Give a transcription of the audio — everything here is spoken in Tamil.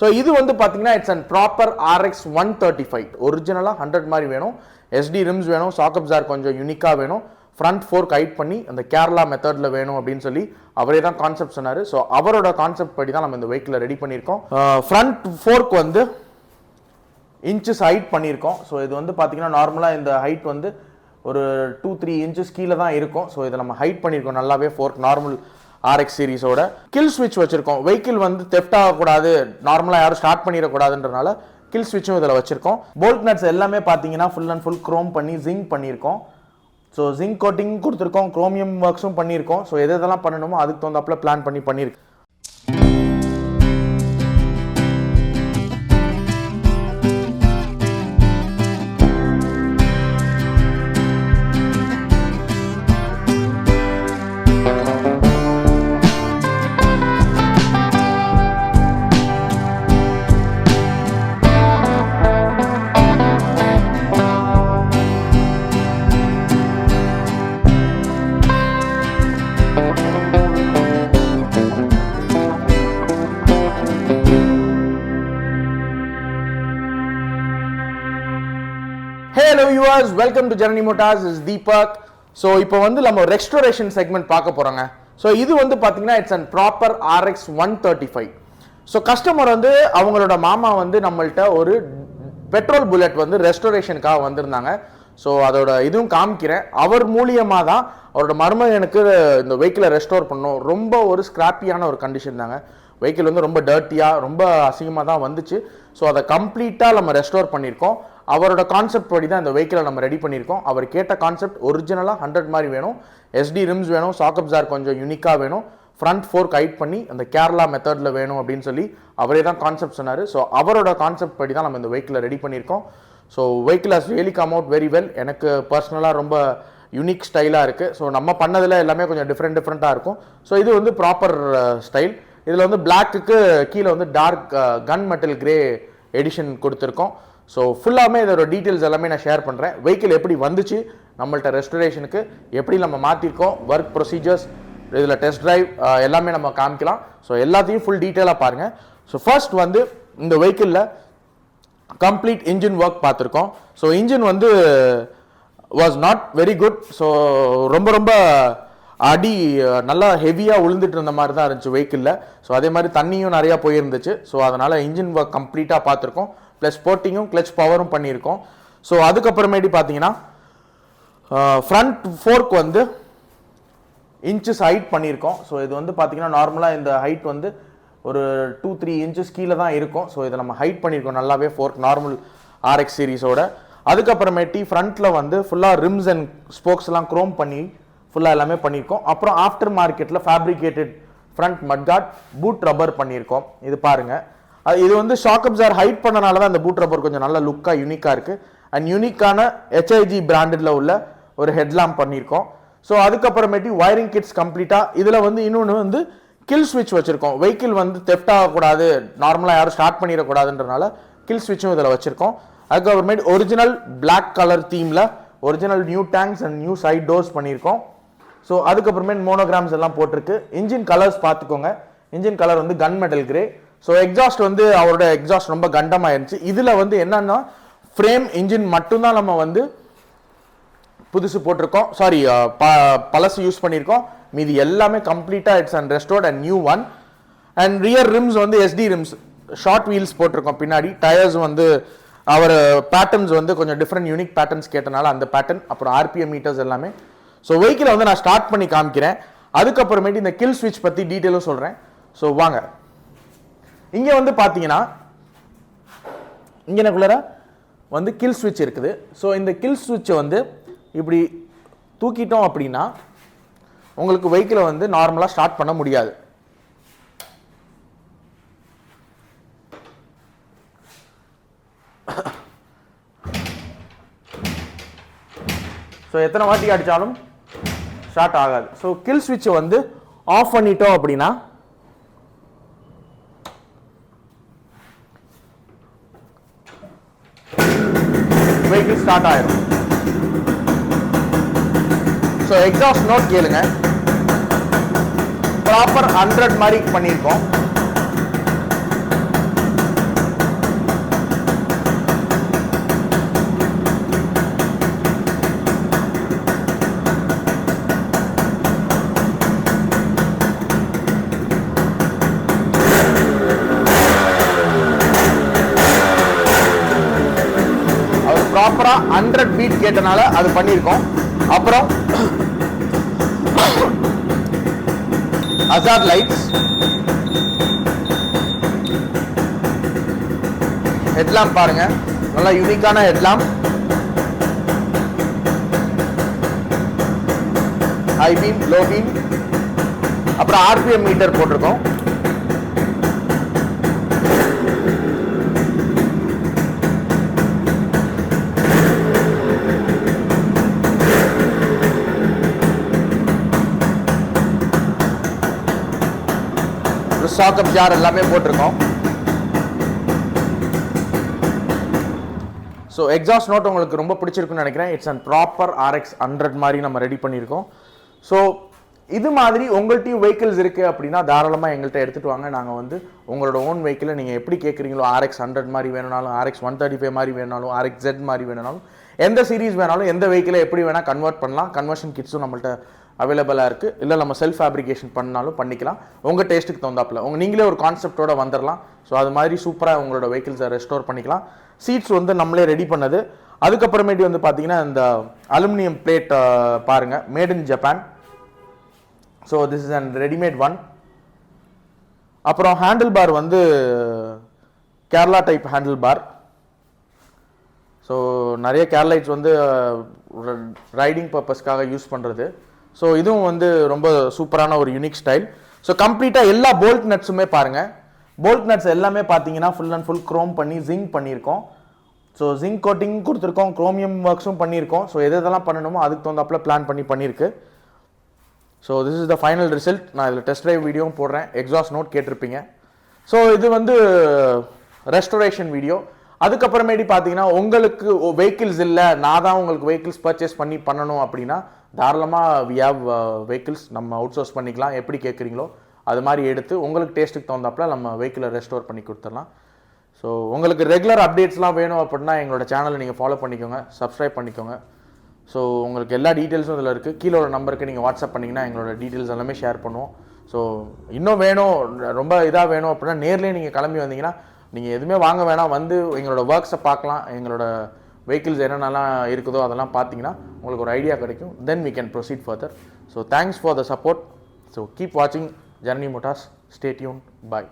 ஸோ இது வந்து பார்த்தீங்கன்னா இட்ஸ் அண்ட் ப்ராப்பர் RX 135 ஒரிஜினலாக 100 மாதிரி வேணும். SD ரிம்ஸ் வேணும், சாக்கப்ஸார் கொஞ்சம் யூனிக்காக வேணும், ஃப்ரண்ட் ஃபோர்க் ஹைட் பண்ணி அந்த கேரளா மெத்தடில் வேணும் அப்படின்னு சொல்லி அவரே தான் கான்செப்ட் சொன்னார். ஸோ அவரோட கான்செப்ட் படி தான் நம்ம இந்த வெஹிக்கிளை ரெடி பண்ணியிருக்கோம். ஃப்ரண்ட் ஃபோர்க் வந்து இன்ச்சஸ் ஹைட் பண்ணியிருக்கோம். ஸோ இது வந்து பார்த்தீங்கன்னா நார்மலாக இந்த ஹைட் வந்து ஒரு 2-3 இன்ச்சஸ் கீழே தான் இருக்கும். ஸோ இதை நம்ம ஹைட் பண்ணியிருக்கோம் நல்லாவே. ஃபோர்க் நார்மல் RX சீரிஸோட கில் ஸ்விட்ச் வச்சிருக்கோம். வெஹிக்கிள் வந்து தெஃப்ட் ஆகக்கூடாது, நார்மலாக யாரும் ஸ்டார்ட் பண்ணிடக்கூடாதுன்றனால கில் ஸ்விட்சும் இதில் வச்சிருக்கோம். போல்ட் நட்ஸ் எல்லாமே பார்த்தீங்கன்னா ஃபுல் அண்ட் ஃபுல் க்ரோம் பண்ணி ஜிங்க் பண்ணியிருக்கோம். ஸோ ஜிங்க் கோட்டிங் கொடுத்துருக்கோம், குரோமியம் ஒர்க்ஸும் பண்ணியிருக்கோம். ஸோ எதெல்லாம் பண்ணணுமோ அதுக்கு தகுந்தாப்புல பிளான் பண்ணியிருக்கு. Hello viewers, welcome to Janani Motors. This is Deepak. So இப்போ வந்து நம்ம ரெஸ்டோரேஷன் செக்மெண்ட் பார்க்க போறோங்க. ஸோ இது வந்து பார்த்தீங்கன்னா it's and proper RX 135. So customer வந்து அவங்களோட மாமா வந்து நம்மள்ட்ட ஒரு பெட்ரோல் புல்லட் வந்து ரெஸ்டோரேஷனுக்காக வந்திருந்தாங்க. ஸோ அதோட இதுவும் காமிக்கிறேன். அவர் மூலியமாக தான் அவரோட மருமகனுக்கு இந்த வெஹிக்கிளை ரெஸ்டோர் பண்ணோம். ரொம்ப ஒரு ஸ்கிராப்பியான ஒரு கண்டிஷன் தாங்க. வெஹிக்கிள் வந்து ரொம்ப டர்ட்டியாக ரொம்ப அசிங்கமாக தான் வந்துச்சு. ஸோ அதை கம்ப்ளீட்டாக நம்ம ரெஸ்டோர் பண்ணியிருக்கோம். அவரோட கான்செப்ட் படி தான் இந்த வெஹிக்கிளை நம்ம ரெடி பண்ணியிருக்கோம். அவர் கேட்ட கான்செப்ட் ஒரிஜினலாக 100 மாதிரி வேணும், SD ரிம்ஸ் வேணும், சாக்கப்ஸார் கொஞ்சம் யூனிக்காக வேணும், ஃப்ரண்ட் ஃபோர்க் ஹைட் பண்ணி அந்த கேரளா மெத்தடில் வேணும் அப்படின்னு சொல்லி அவரே தான் கான்செப்ட் சொன்னார். ஸோ அவரோட கான்செப்ட் படி தான் நம்ம இந்த வெஹிக்கிளை ரெடி பண்ணியிருக்கோம். So vehicle has really come out very well. எனக்கு பர்சனலாக ரொம்ப யூனிக் ஸ்டைலாக இருக்குது. ஸோ நம்ம பண்ணதில் எல்லாமே கொஞ்சம் டிஃப்ரெண்ட்டாக இருக்கும். ஸோ இது வந்து ப்ராப்பர் ஸ்டைல். இதில் வந்து பிளாக்குக்கு கீழே வந்து dark gun metal grey edition கொடுத்துருக்கோம். ஸோ ஃபுல்லாமே இதோட டீட்டெயில்ஸ் எல்லாமே நான் ஷேர் பண்ணுறேன். வெஹிக்கிள் எப்படி வந்துச்சு, நம்மள்ட்ட ரெஸ்டோரேஷனுக்கு எப்படி நம்ம மாற்றிருக்கோம், ஒர்க் ப்ரொசீஜர்ஸ், இதில் டெஸ்ட் ட்ரைவ் எல்லாமே நம்ம காமிக்கலாம். ஸோ எல்லாத்தையும் ஃபுல் டீட்டெயிலாக பாருங்கள். ஸோ ஃபர்ஸ்ட் வந்து இந்த வெஹிக்கிளில் கம்ப்ளீட் இன்ஜின் ஒர்க் பார்த்துருக்கோம். ஸோ இன்ஜின் வந்து was not very good. So ரொம்ப அடி நல்லா ஹெவியாக விழுந்துட்டு இருந்த மாதிரி தான் இருந்துச்சு வெஹிக்கிளில். ஸோ அதே மாதிரி தண்ணியும் நிறையா போயிருந்துச்சு. ஸோ அதனால் இன்ஜின் ஒர்க் கம்ப்ளீட்டாக பார்த்துருக்கோம். ப்ளஸ் ஸ்போர்ட்டிங்கும் கிளச் பவரும் பண்ணியிருக்கோம். ஸோ அதுக்கப்புறமேட்டு பார்த்தீங்கன்னா ஃப்ரண்ட் ஃபோர்க் வந்து இன்ச்சஸ் ஹைட் பண்ணியிருக்கோம். ஸோ இது வந்து பார்த்தீங்கன்னா நார்மலாக இந்த ஹைட் வந்து ஒரு 2-3 இன்ச்சஸ் கீழே தான் இருக்கும். ஸோ இதை நம்ம ஹைட் பண்ணியிருக்கோம் நல்லாவே ஃபோர்க் நார்மல் RX சீரிஸோட. அதுக்கப்புறமேட்டி ஃப்ரண்ட்டில் வந்து ஃபுல்லாக ரிம்ஸ் அண்ட் ஸ்போக்ஸ்லாம் க்ரோம் பண்ணி ஃபுல்லாக எல்லாமே பண்ணியிருக்கோம். அப்புறம் ஆஃப்டர் மார்க்கெட்டில் fabricated front mudguard boot rubber பண்ணியிருக்கோம். இது பாருங்கள். இது வந்து ஷாக்கப்ஸார் ஹைட் பண்ணனால தான் இந்த பூட் ரப்பர் கொஞ்சம் நல்ல லுக்காக யூனிக்காக இருக்குது. அண்ட் யூனிக்கான HIG பிராண்டில் உள்ள ஒரு ஹெட்லாம்ப் பண்ணியிருக்கோம். ஸோ அதுக்கப்புறமேட்டி ஒயரிங் கிட்ஸ் கம்ப்ளீட்டாக. இதில் வந்து இன்னொன்று வந்து கில் ஸ்விட்ச் வச்சுருக்கோம். வெஹிக்கிள் வந்து தெஃப்ட் ஆகக்கூடாது, நார்மலாக யாரும் ஸ்டார்ட் பண்ணிடக்கூடாதுன்றனால கில் ஸ்விட்சும் இதில் வச்சுருக்கோம். அதுக்கப்புறமேட்டு ஒரிஜினல் பிளாக் கலர் தீமில் original new tanks and new side doors பண்ணியிருக்கோம். ஸோ அதுக்கப்புறமேட்டு மோனோகிராம்ஸ் எல்லாம் போட்டிருக்கு. இன்ஜின் கலர்ஸ் பார்த்துக்கோங்க. இன்ஜின் கலர் வந்து gun metal grey. So exhaust வந்து அவரோட எக்ஸாஸ்ட் ரொம்ப கண்டமாக இருந்துச்சு. இதில் வந்து என்னன்னா ஃப்ரேம் இன்ஜின் மட்டும்தான் நம்ம வந்து புதுசு போட்டிருக்கோம், சாரி பழசு யூஸ் பண்ணியிருக்கோம். மீதி எல்லாமே கம்ப்ளீட்டாக it's and restored and new one. And rear rims வந்து SD ரிம்ஸ், ஷார்ட் வீல்ஸ் போட்டிருக்கோம். பின்னாடி டயர்ஸ் வந்து அவர் பேட்டர்ன்ஸ் வந்து கொஞ்சம் டிஃப்ரெண்ட் யூனிக் பேட்டர்ன்ஸ் கேட்டனால அந்த பேட்டர்ன், அப்புறம் RPM மீட்டர்ஸ் எல்லாமே. ஸோ வெஹிக்கிளை வந்து நான் ஸ்டார்ட் பண்ணி காமிக்கிறேன். அதுக்கப்புறமேட்டு இந்த கில் ஸ்விட்ச் பற்றி டீட்டெயிலும் சொல்கிறேன். ஸோ வாங்க. இங்கே வந்து பார்த்தீங்கன்னா இங்கேக்குள்ளார வந்து கில் ஸ்விட்ச் இருக்குது. ஸோ இந்த கில் ஸ்விட்சை வந்து இப்படி தூக்கிட்டோம் அப்படின்னா உங்களுக்கு வெஹிக்கிளை வந்து நார்மலாக ஸ்டார்ட் பண்ண முடியாது. ஸோ எத்தனை வாட்டி அடித்தாலும் ஸ்டார்ட் ஆகாது. ஸோ கில் ஸ்விட்சை வந்து ஆஃப் பண்ணிட்டோம் அப்படின்னா வெஹிக்கிள் ஸ்டார்ட் ஆயிடும். ஸோ எக்ஸாஸ்ட் நோட் கேளுங்க. ப்ராப்பர் 100 மாதிரி பண்ணியிருக்கோம். ப்ராப்பரா 100 ஃபீட் கேட்டனால அது பண்ணியிருக்கோம். அப்புறம் ஹசார்ட் லைட்ஸ், ஹெட்லாம்ப் பாருங்க, நல்லா யூனிக்கான headlamp, high beam, low beam, அப்புறம் ஆர்பிஎம் மீட்டர் போட்டிருக்கோம். ஸ்டாக்அப் ஜார் எல்லாமே போட்டிருக்கோம். ஸோ எக்ஸாஸ்ட் நோட் உங்களுக்கு ரொம்ப பிடிச்சிருக்குன்னு நினைக்கிறேன். இட்ஸ் அண்ட் ப்ராப்பர் RX 100 மாதிரி நம்ம ரெடி பண்ணியிருக்கோம். ஸோ இது மாதிரி உங்கள்கிட்டயும் வெஹிக்கிள்ஸ் இருக்குது அப்படின்னா தாராளமாக எங்கள்கிட்ட எடுத்துகிட்டு வாங்க. நாங்கள் வந்து உங்களோட ஓன் வெஹிக்கிளை நீங்கள் எப்படி கேட்குறீங்களோ, RX 100 மாதிரி வேணுனாலும், RX 135 மாதிரி வேணாலும், RXZ மாதிரி வேணுனாலும், எந்த சீரீஸ் வேணாலும், எந்த வெஹிக்கிளை எப்படி வேணால் கன்வெர்ட் பண்ணலாம். கன்வர்ஷன் கிட்ஸும் நம்மள்ட்ட அவைலபிளாக இருக்குது. இல்லை நம்ம செல்ஃப் ஃபேப்ரிகேஷன் பண்ணாலும் பண்ணிக்கலாம். உங்கள் டேஸ்ட்டுக்கு தகுந்தாப்பில் நீங்களே ஒரு கான்செப்டோட வந்துடலாம். ஸோ அது மாதிரி சூப்பராக உங்களோட வெஹிக்கிள்ஸை ரெஸ்டோர் பண்ணிக்கலாம். சீட்ஸ் வந்து நம்மளே ரெடி பண்ணது. அதுக்கப்புறமேட்டு வந்து பார்த்தீங்கன்னா இந்த அலுமினியம் பிளேட் பாருங்கள், made in Japan. So this is and readymade one. அப்புறம் ஹேண்டில் பார் வந்து Kerala type handle bar. So நிறைய கேரளைட்ஸ் வந்து ரைடிங் பர்பஸ்க்காக யூஸ் பண்ணுறது. ஸோ இதுவும் வந்து ரொம்ப சூப்பரான ஒரு யூனிக் ஸ்டைல். ஸோ கம்ப்ளீட்டாக எல்லா போல்ட் நட்ஸுமே பாருங்கள். போல்ட் நட்ஸ் எல்லாமே பார்த்தீங்கன்னா ஃபுல் அண்ட் ஃபுல் க்ரோம் பண்ணி ஜிங்க் பண்ணியிருக்கோம். ஸோ ஜிங்க் கோட்டிங் கொடுத்துருக்கோம், குரோமியம் ஒர்க்ஸும் பண்ணியிருக்கோம். ஸோ எதெல்லாம் பண்ணணுமோ அதுக்கு தகுந்தாப்பில் பிளான் பண்ணியிருக்கு. So this is the final result. நான் இதில் டெஸ்ட் ட்ரைவ் வீடியோவும் போடுறேன். எக்ஸாஸ்ட் நோட் கேட்டிருப்பீங்க. ஸோ இது வந்து ரெஸ்டோரேஷன் வீடியோ. அதுக்கப்புறமேட்டி பார்த்தீங்கன்னா உங்களுக்கு வெஹிக்கிள்ஸ் இல்லை, நான் தான் உங்களுக்கு வெஹிக்கிள்ஸ் பர்ச்சேஸ் பண்ணணும் அப்படின்னா தாராளமாக வி ஹேவ் வெஹிக்கிள்ஸ் நம்ம அவுட் சோர்ஸ் பண்ணிக்கலாம். எப்படி கேட்குறீங்களோ அது மாதிரி எடுத்து உங்களுக்கு டேஸ்ட்டுக்கு தகுந்தாப்பில் நம்ம வெஹிக்கிளை ரெஸ்டோர் பண்ணி கொடுத்துடலாம். ஸோ உங்களுக்கு ரெகுலர் அப்டேட்ஸ்லாம் வேணும் அப்படின்னா எங்களோட சேனலை நீங்கள் ஃபாலோ பண்ணிக்கோங்க, சப்ஸ்கிரைப் பண்ணிக்கோங்க. ஸோ உங்களுக்கு எல்லா டீட்டெயில்ஸும் இதில் இருக்குது. கீழே ஒரு நம்பருக்கு நீங்கள் வாட்ஸ்அப் பண்ணிங்கன்னா எங்களோட டீட்டெயில்ஸ் எல்லாமே ஷேர் பண்ணுவோம். ஸோ இன்னும் வேணும், ரொம்ப இதாக வேணும் அப்படின்னா நேர்லேயே நீங்கள் கிளம்பி வந்தீங்கன்னா நீங்கள் எதுவுமே வாங்க வேணாம், வந்து எங்களோட ஒர்க்ஸை பார்க்கலாம். எங்களோட வெஹிக்கிள்ஸ் என்னென்னலாம் இருக்குதோ அதெல்லாம் பார்த்தீங்கன்னா உங்களுக்கு ஒரு ஐடியா கிடைக்கும். தென் we can proceed further. So thanks for the support. So keep watching Journey Motors. Stay tuned. Bye.